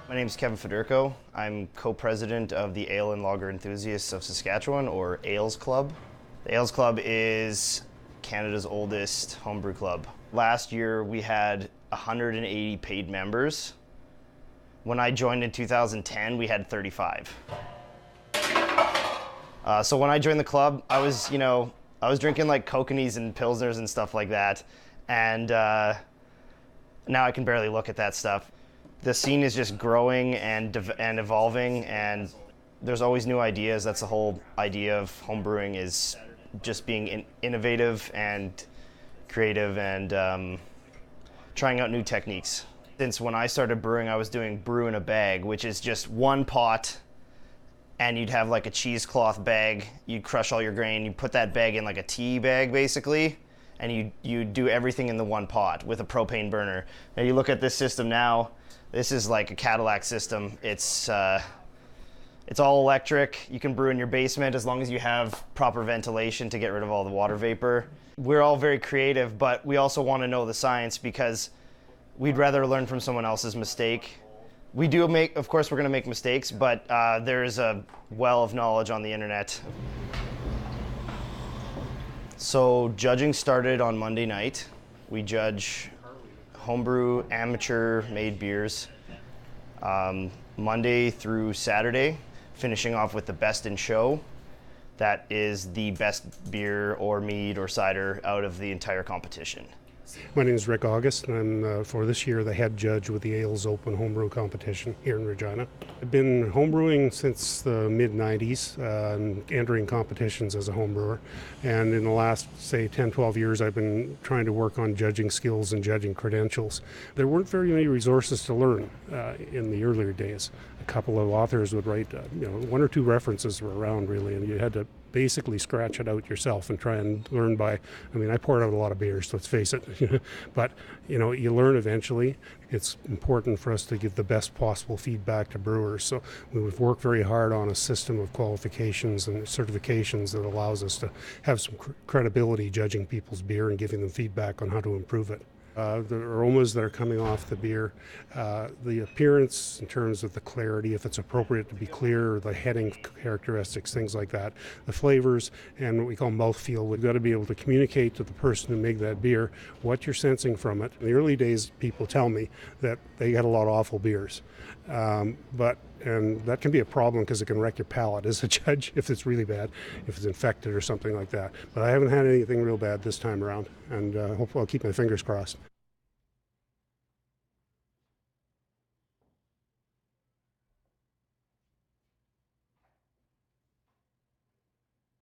My name is Kevin Federico. I'm co-president of the Ale and Lager Enthusiasts of Saskatchewan, or ALES Club. The ALES Club is Canada's oldest homebrew club. Last year we had 180 paid members. When I joined in 2010, we had 35. So when I joined the club, I was drinking like kokanees and pilsners and stuff like that, and now I can barely look at that stuff. The scene is just growing and evolving, and there's always new ideas. That's the whole idea of homebrewing, is just being innovative and creative and trying out new techniques. Since when I started brewing, I was doing brew in a bag, which is just one pot, and you'd have like a cheesecloth bag. You'd crush all your grain, you put that bag in like a tea bag basically, and you do everything in the one pot with a propane burner. Now you look at this system now, this is like a Cadillac system. It's all electric. You can brew in your basement as long as you have proper ventilation to get rid of all the water vapor. We're all very creative, but we also want to know the science because we'd rather learn from someone else's mistake. We do of course we're going to make mistakes, but there is a well of knowledge on the internet. So judging started on Monday night. We judge homebrew, amateur-made beers Monday through Saturday, finishing off with the best in show. That is the best beer or mead or cider out of the entire competition. My name is Rick August, and I'm for this year the head judge with the ALES Open Homebrew competition here in Regina. I've been homebrewing since the mid-90s and entering competitions as a homebrewer. And in the last, say, 10, 12 years, I've been trying to work on judging skills and judging credentials. There weren't very many resources to learn in the earlier days. A couple of authors would write, one or two references were around really, and you had to basically scratch it out yourself and try and learn by, I poured out a lot of beers, let's face it, but you learn eventually. It's important for us to give the best possible feedback to brewers, so we've worked very hard on a system of qualifications and certifications that allows us to have some credibility judging people's beer and giving them feedback on how to improve it. The aromas that are coming off the beer, the appearance in terms of the clarity, if it's appropriate to be clear, the heading characteristics, things like that, the flavors, and what we call mouthfeel. We've got to be able to communicate to the person who made that beer what you're sensing from it. In the early days, people tell me that they got a lot of awful beers, and that can be a problem because it can wreck your palate as a judge if it's really bad, if it's infected or something like that. But I haven't had anything real bad this time around, and hopefully I'll keep my fingers crossed.